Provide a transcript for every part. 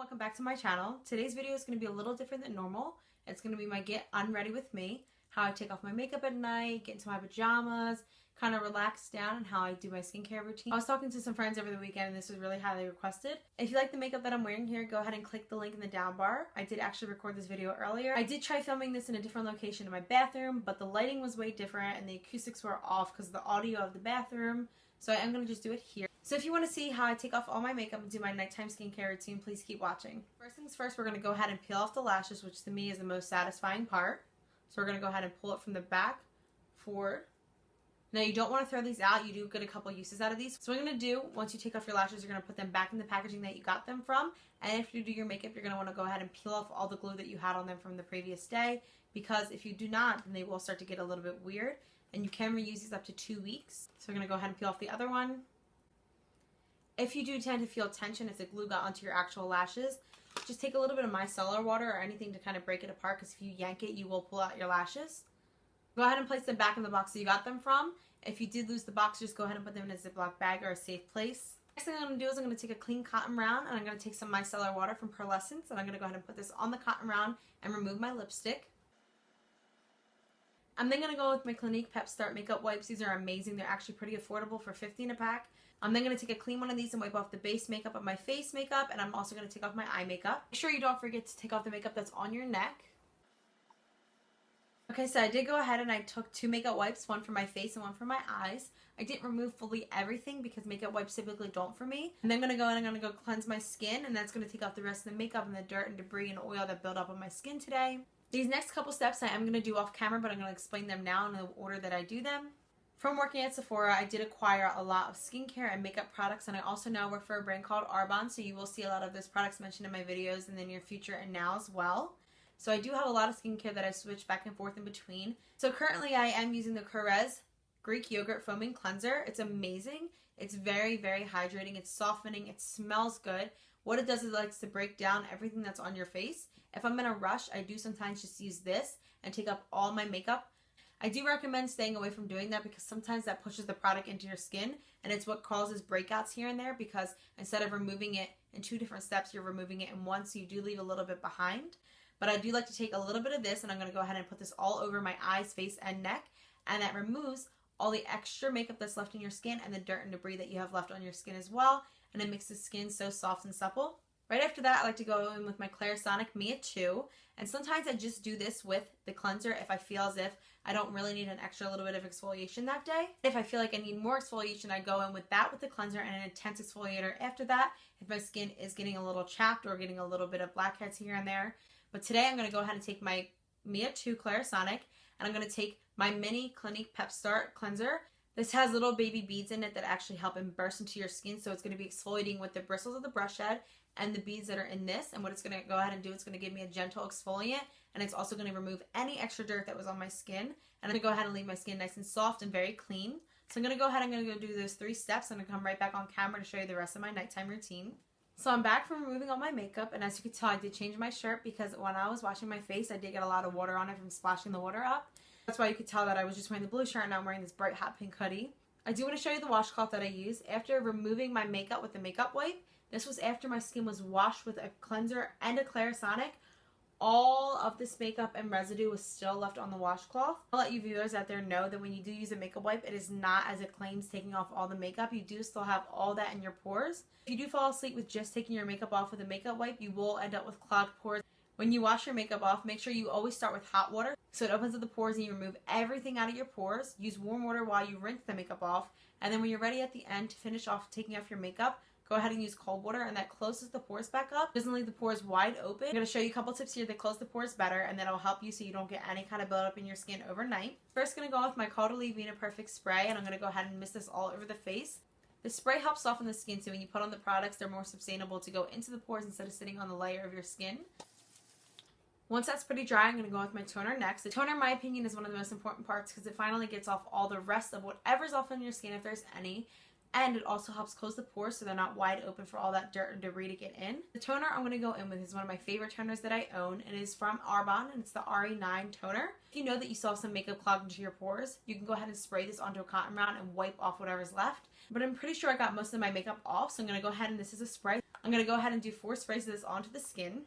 welcome back to my channel. Today's video is going to be a little different than normal. It's going to be my get unready with me, how I take off my makeup at night, get into my pajamas, kind of relax down, and how I do my skincare routine. I was talking to some friends over the weekend and this was really highly requested. If you like the makeup that I'm wearing here, go ahead and click the link in the down bar. I did actually record this video earlier. I did try filming this in a different location in my bathroom, but the lighting was way different and the acoustics were off because of the audio of the bathroom. So I am going to just do it here. So if you want to see how I take off all my makeup and do my nighttime skincare routine, please keep watching. First things first, we're going to go ahead and peel off the lashes, which to me is the most satisfying part. So we're going to go ahead and pull it from the back forward. Now you don't want to throw these out. You do get a couple uses out of these. So what I'm going to do, once you take off your lashes, you're going to put them back in the packaging that you got them from. And if you do your makeup, you're going to want to go ahead and peel off all the glue that you had on them from the previous day. Because if you do not, then they will start to get a little bit weird. And you can reuse these up to 2 weeks. So we're going to go ahead and peel off the other one. If you do tend to feel tension if the glue got onto your actual lashes, just take a little bit of micellar water or anything to kind of break it apart, because if you yank it, you will pull out your lashes. Go ahead and place them back in the box that you got them from. If you did lose the box, just go ahead and put them in a Ziploc bag or a safe place. Next thing I'm going to do is I'm going to take a clean cotton round and I'm going to take some micellar water from Pearlescence and I'm going to go ahead and put this on the cotton round and remove my lipstick. I'm then going to go with my Clinique Pep Start makeup wipes. These are amazing. They're actually pretty affordable for $15 a pack. I'm then going to take a clean one of these and wipe off the base makeup of my face makeup, and I'm also going to take off my eye makeup. Make sure you don't forget to take off the makeup that's on your neck. Okay, so I did go ahead and I took 2 makeup wipes, one for my face and one for my eyes. I didn't remove fully everything because makeup wipes typically don't for me. And then I'm going to go in and I'm going to go cleanse my skin, and that's going to take off the rest of the makeup and the dirt and debris and oil that built up on my skin today. These next couple steps I am going to do off camera, but I'm going to explain them now in the order that I do them. From working at Sephora, I did acquire a lot of skincare and makeup products, and I also now work for a brand called Arbonne, so you will see a lot of those products mentioned in my videos in the near future and now as well. So I do have a lot of skincare that I switch back and forth in between. So currently I am using the Korres Greek Yogurt Foaming Cleanser. It's amazing. It's very, very hydrating. It's softening. It smells good. What it does is it likes to break down everything that's on your face. If I'm in a rush, I do sometimes just use this and take up all my makeup. I do recommend staying away from doing that because sometimes that pushes the product into your skin, and it's what causes breakouts here and there, because instead of removing it in 2 different steps, you're removing it in one, so you do leave a little bit behind. But I do like to take a little bit of this, and I'm going to go ahead and put this all over my eyes, face, and neck, and that removes all the extra makeup that's left in your skin and the dirt and debris that you have left on your skin as well, and it makes the skin so soft and supple. Right after that, I like to go in with my Clarisonic Mia 2, and sometimes I just do this with the cleanser if I feel as if I don't really need an extra little bit of exfoliation that day. If I feel like I need more exfoliation, I go in with that with the cleanser and an intense exfoliator after that if my skin is getting a little chapped or getting a little bit of blackheads here and there. But today I'm going to go ahead and take my Mia 2 Clarisonic, and I'm going to take my mini Clinique Pep Start cleanser. This has little baby beads in it that actually help and burst into your skin, so it's going to be exfoliating with the bristles of the brush head and the beads that are in this. And what it's going to go ahead and do, it's going to give me a gentle exfoliant, and it's also going to remove any extra dirt that was on my skin. And I'm going to go ahead and leave my skin nice and soft and very clean. So I'm going to go ahead and I'm going to go do those 3 steps. I'm going to come right back on camera to show you the rest of my nighttime routine. So I'm back from removing all my makeup, and as you can tell, I did change my shirt because when I was washing my face, I did get a lot of water on it from splashing the water up. That's why you could tell that I was just wearing the blue shirt and now I'm wearing this bright hot pink hoodie. I do want to show you the washcloth that I use. After removing my makeup with the makeup wipe, this was after my skin was washed with a cleanser and a Clarisonic. All of this makeup and residue was still left on the washcloth. I'll let you viewers out there know that when you do use a makeup wipe, it is not as it claims taking off all the makeup. You do still have all that in your pores. If you do fall asleep with just taking your makeup off with a makeup wipe, you will end up with clogged pores. When you wash your makeup off, make sure you always start with hot water so it opens up the pores and you remove everything out of your pores. Use warm water while you rinse the makeup off, and then when you're ready at the end to finish off taking off your makeup, go ahead and use cold water, and that closes the pores back up. Doesn't leave the pores wide open. I'm going to show you a couple tips here that close the pores better, and that'll help you so you don't get any kind of buildup in your skin overnight. First, going to go with my Caudalie Vena Perfect Spray, and I'm going to go ahead and mist this all over the face. The spray helps soften the skin, so when you put on the products, they're more sustainable to go into the pores instead of sitting on the layer of your skin. Once that's pretty dry, I'm going to go with my toner next. The toner, in my opinion, is one of the most important parts because it finally gets off all the rest of whatever's off on your skin, if there's any. And it also helps close the pores so they're not wide open for all that dirt and debris to get in. The toner I'm going to go in with is one of my favorite toners that I own, and it is from Arbonne, and it's the RE9 toner. If you know that you still have some makeup clogged into your pores, you can go ahead and spray this onto a cotton round and wipe off whatever's left. But I'm pretty sure I got most of my makeup off, so I'm going to go ahead and this is a spray. I'm going to go ahead and do 4 sprays of this onto the skin.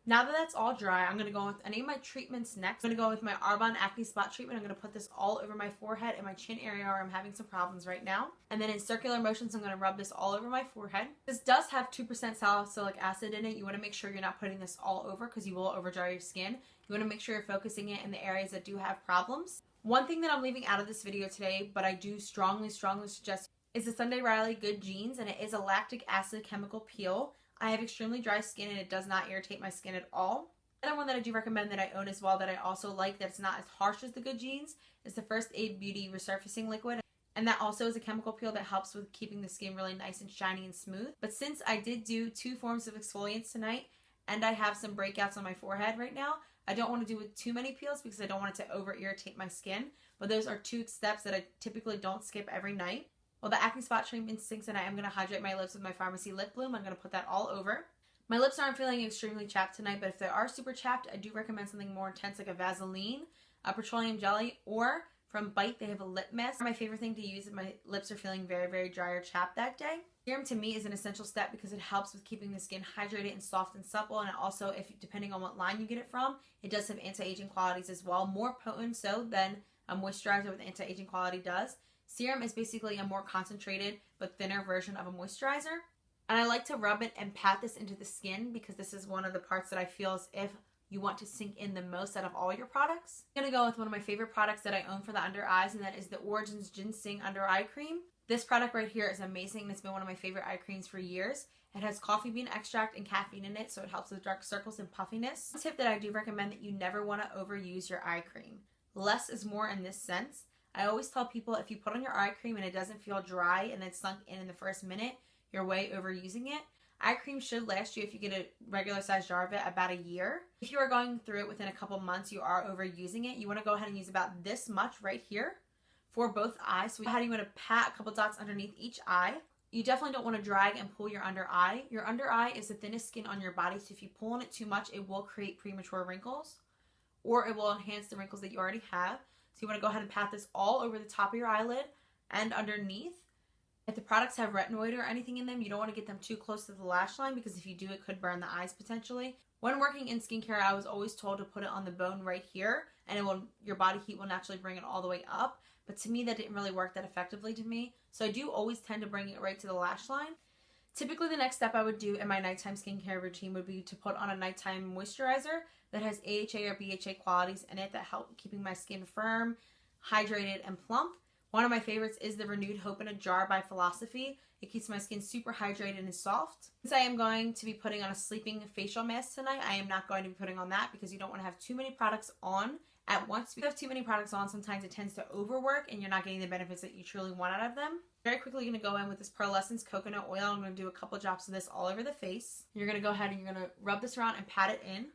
Now that that's all dry, I'm going to go with any of my treatments next. I'm going to go with my Arbonne Acne Spot Treatment. I'm going to put this all over my forehead and my chin area where I'm having some problems right now. And then in circular motions, I'm going to rub this all over my forehead. This does have 2% salicylic acid in it. You want to make sure you're not putting this all over because you will overdry your skin. You want to make sure you're focusing it in the areas that do have problems. One thing that I'm leaving out of this video today, but I do strongly suggest, is the Sunday Riley Good Jeans, and it is a lactic acid chemical peel. I have extremely dry skin and it does not irritate my skin at all. Another one that I do recommend that I own as well that I also like that it's not as harsh as the Good Jeans is the First Aid Beauty Resurfacing Liquid. And that also is a chemical peel that helps with keeping the skin really nice and shiny and smooth. But since I did do 2 forms of exfoliants tonight and I have some breakouts on my forehead right now, I don't want to do with too many peels because I don't want it to over irritate my skin. But those are 2 steps that I typically don't skip every night. Well, the Acne Spot Treatment sinks and I am going to hydrate my lips with my Pharmacy Lip Bloom. I'm going to put that all over. My lips aren't feeling extremely chapped tonight, but if they are super chapped, I do recommend something more intense like a Vaseline, a petroleum jelly, or from Bite, they have a lip mask. My favorite thing to use if my lips are feeling very dry or chapped that day. Serum to me is an essential step because it helps with keeping the skin hydrated and soft and supple, and it also, if depending on what line you get it from, it does have anti-aging qualities as well, more potent so than a moisturizer with anti-aging quality does. Serum is basically a more concentrated but thinner version of a moisturizer. And I like to rub it and pat this into the skin because this is one of the parts that I feel as if you want to sink in the most out of all your products. I'm going to go with one of my favorite products that I own for the under eyes, and that is the Origins Ginseng Under Eye Cream. This product right here is amazing and it's been one of my favorite eye creams for years. It has coffee bean extract and caffeine in it, so it helps with dark circles and puffiness. One tip that I do recommend that you never want to overuse your eye cream. Less is more in this sense. I always tell people if you put on your eye cream and it doesn't feel dry and it's sunk in the first minute, you're way overusing it. Eye cream should last you, if you get a regular size jar of it, about a year. If you are going through it within a couple months, you are overusing it. You want to go ahead and use about this much right here for both eyes. So how do you want to pat a couple dots underneath each eye? You definitely don't want to drag and pull your under eye. Your under eye is the thinnest skin on your body, so if you pull on it too much, it will create premature wrinkles or it will enhance the wrinkles that you already have. So you want to go ahead and pat this all over the top of your eyelid and underneath. If the products have retinoid or anything in them, you don't want to get them too close to the lash line because if you do, it could burn the eyes potentially. When working in skincare, I was always told to put it on the bone right here and it will, your body heat will naturally bring it all the way up. But to me, that didn't really work that effectively to me. So I do always tend to bring it right to the lash line. Typically, the next step I would do in my nighttime skincare routine would be to put on a nighttime moisturizer that has AHA or BHA qualities in it that help keeping my skin firm, hydrated, and plump. One of my favorites is the Renewed Hope in a Jar by Philosophy. It keeps my skin super hydrated and soft. Since I am going to be putting on a sleeping facial mask tonight, I am not going to be putting on that because you don't want to have too many products on at once. If you have too many products on, sometimes it tends to overwork and you're not getting the benefits that you truly want out of them. Very quickly going to go in with this Pearlescence Coconut Oil. I'm going to do a couple drops of this all over the face. You're going to go ahead and you're going to rub this around and pat it in.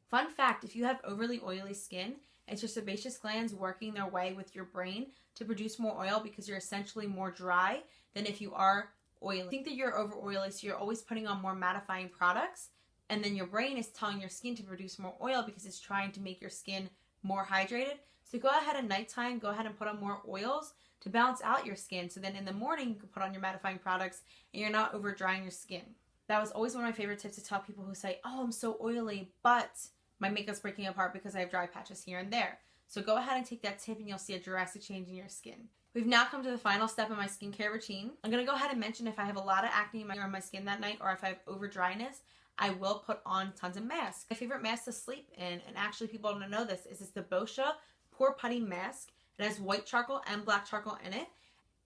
Fun fact, if you have overly oily skin, it's your sebaceous glands working their way with your brain to produce more oil because you're essentially more dry than if you are oily. Think that you're over oily, so you're always putting on more mattifying products, and then your brain is telling your skin to produce more oil because it's trying to make your skin more hydrated. So go ahead at nighttime, go ahead and put on more oils to balance out your skin. So then in the morning, you can put on your mattifying products and you're not over drying your skin. That was always one of my favorite tips to tell people who say, oh, I'm so oily, but my makeup's breaking apart because I have dry patches here and there. So go ahead and take that tip and you'll see a drastic change in your skin. We've now come to the final step in my skincare routine. I'm going to go ahead and mention if I have a lot of acne on my skin that night or if I have over dryness, I will put on tons of masks. My favorite mask to sleep in, and actually people don't know this, is the Boscia Pore Putty Mask. It has white charcoal and black charcoal in it.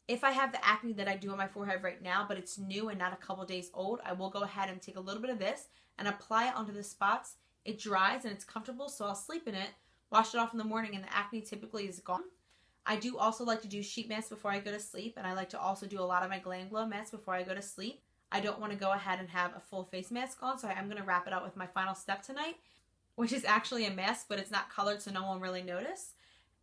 If I have the acne that I do on my forehead right now, but it's new and not a couple days old, I will go ahead and take a little bit of this and apply it onto the spots. It dries and it's comfortable, so I'll sleep in it, wash it off in the morning, and the acne typically is gone. I do also like to do sheet masks before I go to sleep, and I like to also do a lot of my Glam Glow masks before I go to sleep. I don't want to go ahead and have a full face mask on, so I am going to wrap it up with my final step tonight, which is actually a mask, but it's not colored, so no one will really notice.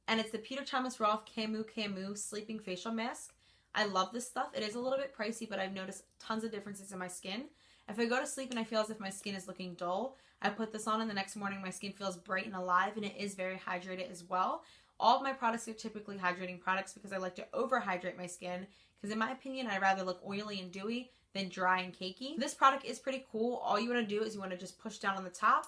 And it's the Peter Thomas Roth Camu Sleeping Facial Mask. I love this stuff. It is a little bit pricey, but I've noticed tons of differences in my skin. If I go to sleep and I feel as if my skin is looking dull, I put this on and the next morning my skin feels bright and alive, and it is very hydrated as well. All of my products are typically hydrating products because I like to overhydrate my skin because in my opinion, I'd rather look oily and dewy than dry and cakey. This product is pretty cool. All you want to do is you want to just push down on the top,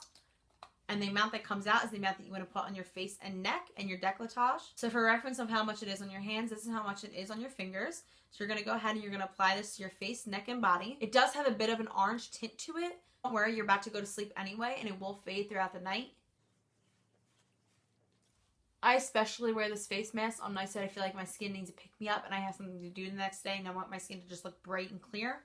and the amount that comes out is the amount that you want to put on your face and neck and your décolletage. So for reference of how much it is on your hands, this is how much it is on your fingers. So you're going to go ahead and you're going to apply this to your face, neck, and body. It does have a bit of an orange tint to it. Don't worry, you're about to go to sleep anyway, and it will fade throughout the night. I especially wear this face mask on nights that I feel like my skin needs to pick me up and I have something to do the next day and I want my skin to just look bright and clear.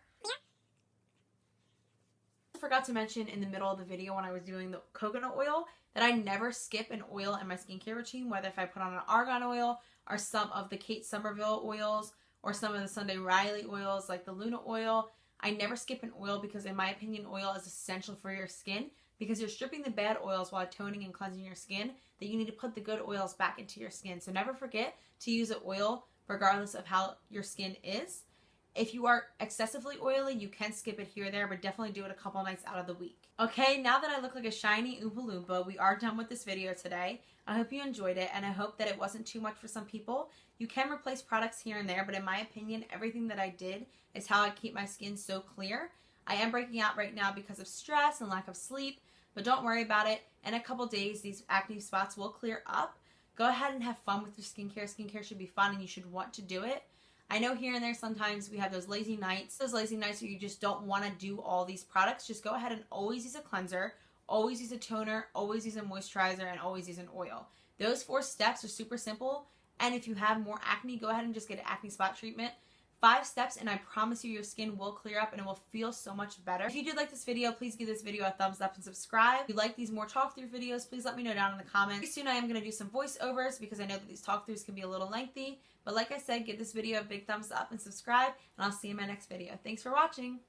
I forgot to mention in the middle of the video when I was doing the coconut oil that I never skip an oil in my skincare routine, whether if I put on an argan oil or some of the Kate Somerville oils or some of the Sunday Riley oils like the Luna oil. I never skip an oil because in my opinion oil is essential for your skin because you're stripping the bad oils while toning and cleansing your skin, that you need to put the good oils back into your skin. So never forget to use an oil regardless of how your skin is. If you are excessively oily, you can skip it here or there, but definitely do it a couple nights out of the week. Okay, now that I look like a shiny Oompa Loompa, we are done with this video today. I hope you enjoyed it, and I hope that it wasn't too much for some people. You can replace products here and there, but in my opinion, everything that I did is how I keep my skin so clear. I am breaking out right now because of stress and lack of sleep, but don't worry about it. In a couple days, these acne spots will clear up. Go ahead and have fun with your skincare. Skincare should be fun, and you should want to do it. I know here and there sometimes we have those lazy nights where you just don't want to do all these products. Just go ahead and always use a cleanser, always use a toner, always use a moisturizer, and always use an oil. Those 4 steps are super simple, and if you have more acne, go ahead and just get an acne spot treatment. 5 steps, and I promise you your skin will clear up and it will feel so much better. If you did like this video, please give this video a thumbs up and subscribe. If you like these more talk through videos, please let me know down in the comments. Pretty soon I am going to do some voiceovers because I know that these talk throughs can be a little lengthy. But like I said, give this video a big thumbs up and subscribe, and I'll see you in my next video. Thanks for watching.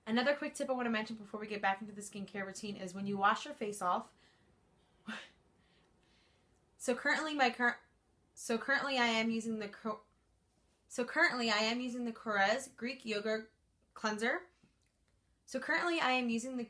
Another quick tip I want to mention before we get back into the skincare routine is when you wash your face off. So currently I am using the Korres Greek Yogurt Cleanser. Currently I am using the